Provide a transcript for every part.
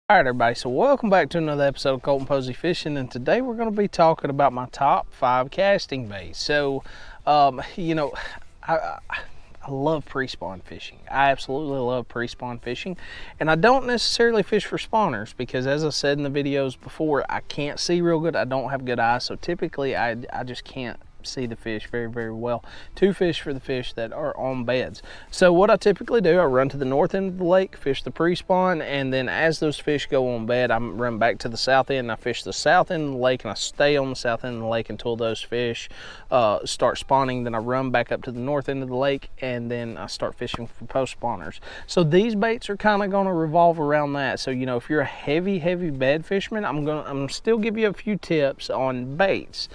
All right, everybody, so welcome back to another episode of Colton Posey Fishing, and today we're going to be talking about my top 5 casting baits. So, I love pre-spawn fishing. I absolutely love pre-spawn fishing, and I don't necessarily fish for spawners because, as I said in the videos before, I can't see real good. I don't have good eyes, so typically I just can't see the fish very well to fish for the fish that are on beds. So what I typically do, I run to the north end of the lake, fish the pre-spawn, and then as those fish go on bed, I run back to the south end and I fish the south end of the lake, and I stay on the south end of the lake until those fish start spawning. Then I run back up to the north end of the lake and then I start fishing for post spawners. So these baits are kind of going to revolve around that. So if you're a heavy bed fisherman, I'm still give you a few tips on baits.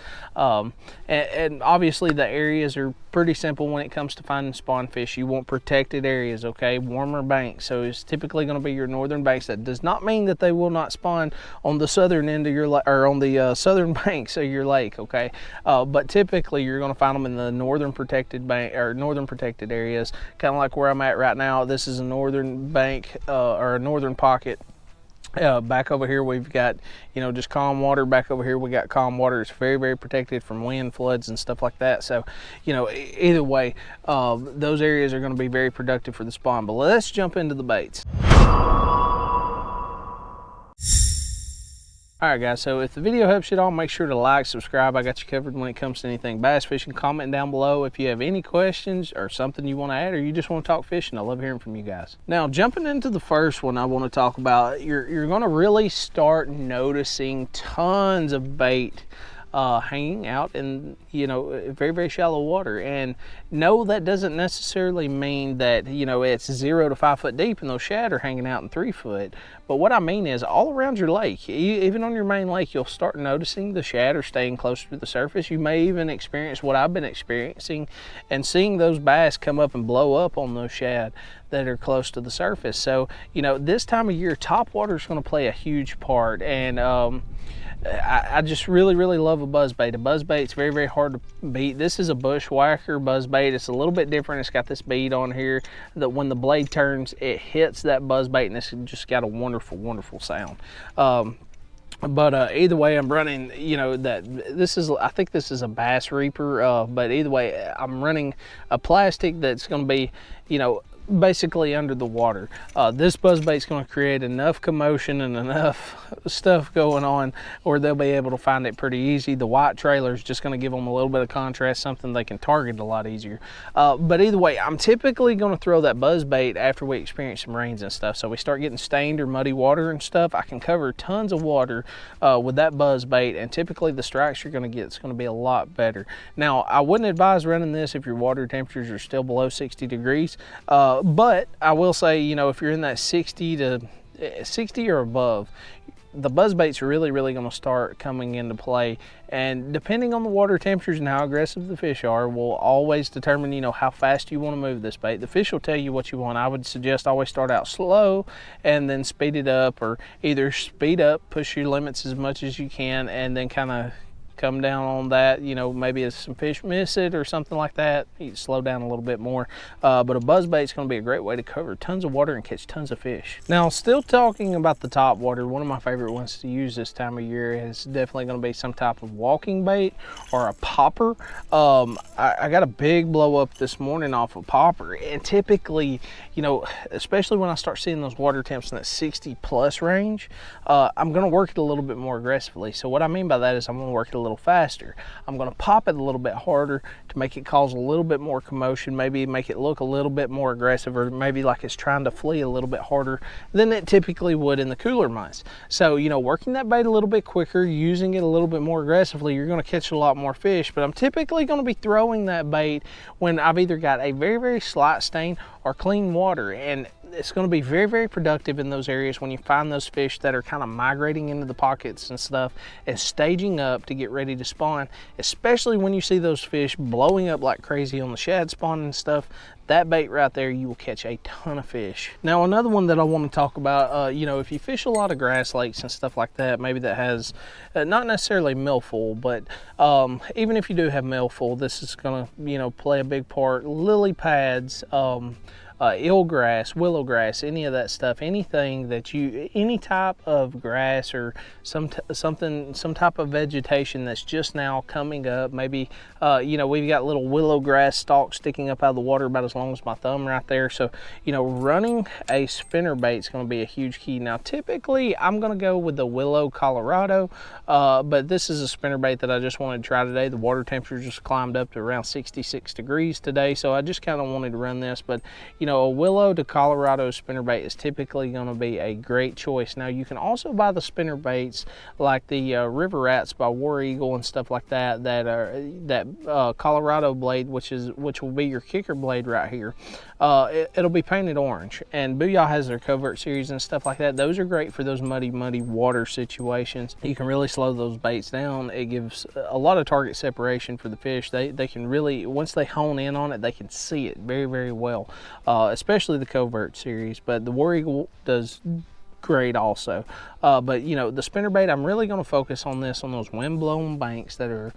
And obviously the areas are pretty simple when it comes to finding spawn fish. You want protected areas, okay? Warmer banks. So it's typically going to be your northern banks. That does not mean that they will not spawn on the southern end of your lake, or on the southern banks of your lake, okay? But typically you're going to find them in the northern protected bank or northern protected areas, kind of like where I'm at right now. This is a northern bank or a northern pocket. Back over here we've got just calm water. Back over here we got calm water. It's very protected from wind, floods, and stuff like that. So either way, those areas are going to be very productive for the spawn. But let's jump into the baits. Alright guys, so if the video helps you at all, make sure to like, subscribe. I got you covered when it comes to anything bass fishing. Comment down below if you have any questions or something you want to add, or you just want to talk fishing. I love hearing from you guys. Now, jumping into the first one I want to talk about, you're going to really start noticing tons of bait hanging out in very shallow water. And no, that doesn't necessarily mean that it's 0 to 5 foot deep and those shad are hanging out in 3 foot. But what I mean is all around your lake, even on your main lake, you'll start noticing the shad are staying closer to the surface. You may even experience what I've been experiencing and seeing those bass come up and blow up on those shad that are close to the surface. So this time of year, topwater is going to play a huge part. And I just really love a buzzbait. A buzzbait's very hard to beat. This is a bushwhacker buzzbait. It's a little bit different. It's got this bead on here that when the blade turns, it hits that buzzbait, and it's just got a wonderful sound. But either way, I'm running, I think this is a Bass Reaper, but either way, I'm running a plastic that's going to be, basically under the water. This buzzbait's going to create enough commotion and enough stuff going on where they'll be able to find it pretty easy. The white trailer is just going to give them a little bit of contrast, something they can target a lot easier. But either way, I'm typically going to throw that buzzbait after we experience some rains and stuff. So we start getting stained or muddy water and stuff. I can cover tons of water with that buzzbait, and typically the strikes you're going to get is going to be a lot better. Now, I wouldn't advise running this if your water temperatures are still below 60 degrees. But I will say, if you're in that 60 or above, the buzzbaits are really going to start coming into play. And depending on the water temperatures and how aggressive the fish are, will always determine, how fast you want to move this bait. The fish will tell you what you want. I would suggest always start out slow and then speed it up, or either speed up, push your limits as much as you can, and then kind of come down on that. Maybe as some fish miss it or something like that, you slow down a little bit more. But a buzzbait is going to be a great way to cover tons of water and catch tons of fish. Now, still talking about the topwater, one of my favorite ones to use this time of year is definitely going to be some type of walking bait or a popper. I got a big blow up this morning off a popper, and typically, especially when I start seeing those water temps in that 60+ range, I'm going to work it a little bit more aggressively. So what I mean by that is I'm going to work it a little faster. I'm going to pop it a little bit harder to make it cause a little bit more commotion, maybe make it look a little bit more aggressive, or maybe like it's trying to flee a little bit harder than it typically would in the cooler months. So working that bait a little bit quicker, using it a little bit more aggressively, you're going to catch a lot more fish. But I'm typically going to be throwing that bait when I've either got a very slight stain or clean water, and it's going to be very productive in those areas when you find those fish that are kind of migrating into the pockets and stuff and staging up to get ready to spawn, especially when you see those fish blowing up like crazy on the shad spawn and stuff. That bait right there, you will catch a ton of fish. Now, another one that I want to talk about, if you fish a lot of grass lakes and stuff like that, maybe that has not necessarily milfoil, but even if you do have milfoil, this is going to play a big part. Lily pads, eelgrass, willow grass, any of that stuff, anything that any type of grass or some type of vegetation that's just now coming up. Maybe we've got little willow grass stalks sticking up out of the water about as long as my thumb right there. So running a spinnerbait is going to be a huge key. Now typically I'm going to go with the Willow Colorado, but this is a spinnerbait that I just wanted to try today. The water temperature just climbed up to around 66 degrees today, so I just kind of wanted to run this. But a Willow to Colorado spinnerbait is typically going to be a great choice. Now you can also buy the spinnerbaits like the River Rats by War Eagle and stuff like that, that Colorado blade, which will be your kicker blade right here. It'll be painted orange, and Booyah has their covert series and stuff like that. Those are great for those muddy water situations. You can really slow those baits down. It gives a lot of target separation for the fish. They can really, once they hone in on it, they can see it very, very well, especially the covert series. But the War Eagle does great also. But the spinnerbait, I'm really going to focus on this on those wind-blown banks that are,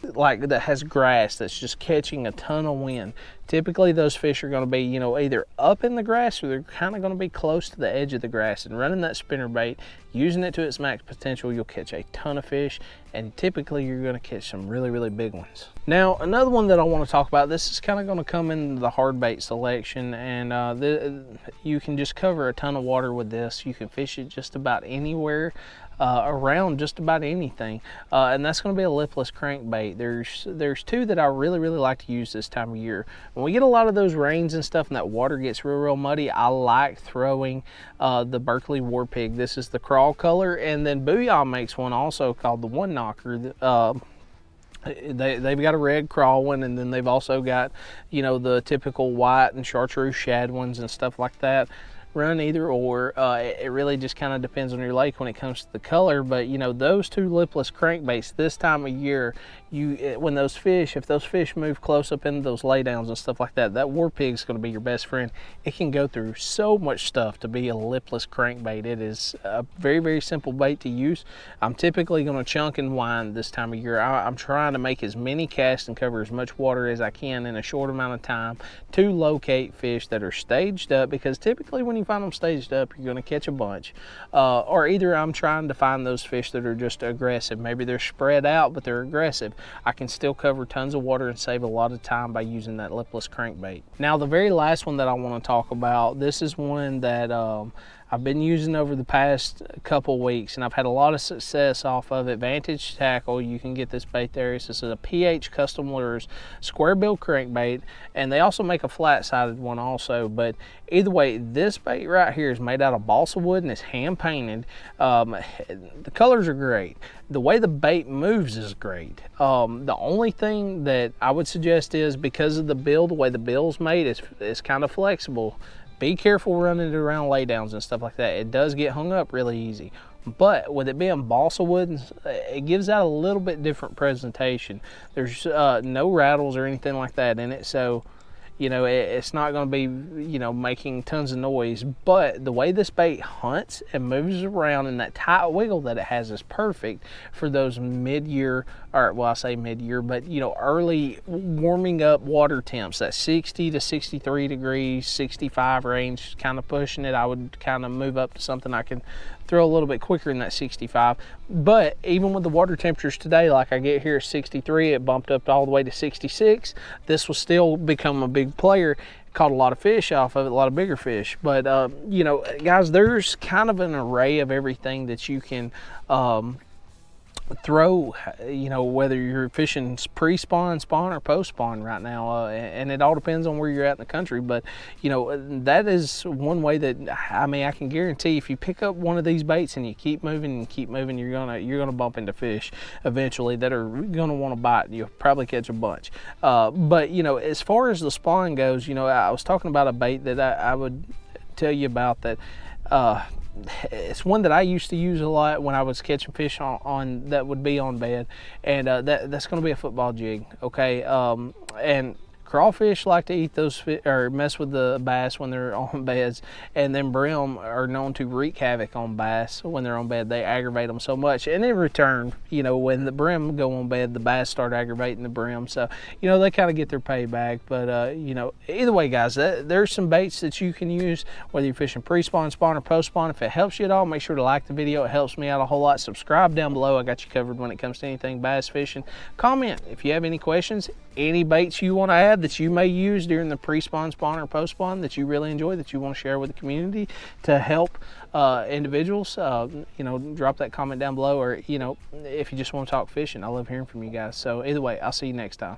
like that has grass that's just catching a ton of wind. Typically those fish are going to be, either up in the grass or they're kind of going to be close to the edge of the grass. And running that spinnerbait, using it to its max potential, you'll catch a ton of fish, and typically you're going to catch some really, really big ones. Now, another one that I want to talk about, this is kind of going to come into the hard bait selection, and you can just cover a ton of water with this. You can fish it just about anywhere around just about anything, and that's going to be a lipless crankbait. There's two that I really, really like to use this time of year. When we get a lot of those rains and stuff and that water gets real muddy, I like throwing the Berkeley War Pig. This is the crawl color, and then Booyah makes one also called the One Knocker. They've got a red crawl one, and then they've also got the typical white and chartreuse shad ones and stuff like that. Run either or. It really just kind of depends on your lake when it comes to the color. But those two lipless crankbaits this time of year, if those fish move close up into those laydowns and stuff like that, that War Pig's going to be your best friend. It can go through so much stuff to be a lipless crankbait. It is a very, very simple bait to use. I'm typically going to chunk and wind this time of year. I'm trying to make as many casts and cover as much water as I can in a short amount of time to locate fish that are staged up, because typically when you find them staged up, you're going to catch a bunch. Or either I'm trying to find those fish that are just aggressive. Maybe they're spread out, but they're aggressive. I can still cover tons of water and save a lot of time by using that lipless crankbait. Now, the very last one that I want to talk about, this is one that I've been using over the past couple weeks, and I've had a lot of success off of it. Vantage Tackle, you can get this bait there. This is a PH Custom Lures square bill crankbait, and they also make a flat-sided one also. But either way, this bait right here is made out of balsa wood and it's hand painted. The colors are great. The way the bait moves is great. The only thing that I would suggest is, because of the bill, the way the bill's made, it's kind of flexible. Be careful running it around laydowns and stuff like that. It does get hung up really easy. But with it being balsa wood, it gives out a little bit different presentation. There's no rattles or anything like that in it, so it's not going to be making tons of noise. But the way this bait hunts and moves around, and that tight wiggle that it has, is perfect for those mid-year, or well, I say mid-year, but early warming up water temps, that 60 to 63 degrees, 65 range, kind of pushing it. I would kind of move up to something I can throw a little bit quicker in that 65. But even with the water temperatures today, like I get here at 63, it bumped up all the way to 66. This will still become a big player. Caught a lot of fish off of it, a lot of bigger fish. But guys, there's kind of an array of everything that you can throw, whether you're fishing pre-spawn, spawn, or post-spawn right now, and it all depends on where you're at in the country. But that is one way that I can guarantee, if you pick up one of these baits and you keep moving, you're gonna bump into fish eventually that are gonna want to bite. You'll probably catch a bunch. But as far as the spawn goes, I was talking about a bait that I would tell you about that. It's one that I used to use a lot when I was catching fish on that would be on bed, and that's going to be a football jig, okay? And crawfish like to eat those or mess with the bass when they're on beds, and then brim are known to wreak havoc on bass when they're on bed. They aggravate them so much, and in return, you know, when the brim go on bed, the bass start aggravating the brim. So, you know, they kind of get their payback. But you know, either way, guys, there's some baits that you can use whether you're fishing pre-spawn, spawn, or post-spawn. If it helps you at all, make sure to like the video. It helps me out a whole lot. Subscribe down below. I got you covered when it comes to anything bass fishing. Comment if you have any questions, any baits you want to add that you may use during the pre-spawn, spawn, or post-spawn that you really enjoy, that you want to share with the community to help individuals. You know, drop that comment down below, or, you know, if you just want to talk fishing. I love hearing from you guys. So either way, I'll see you next time.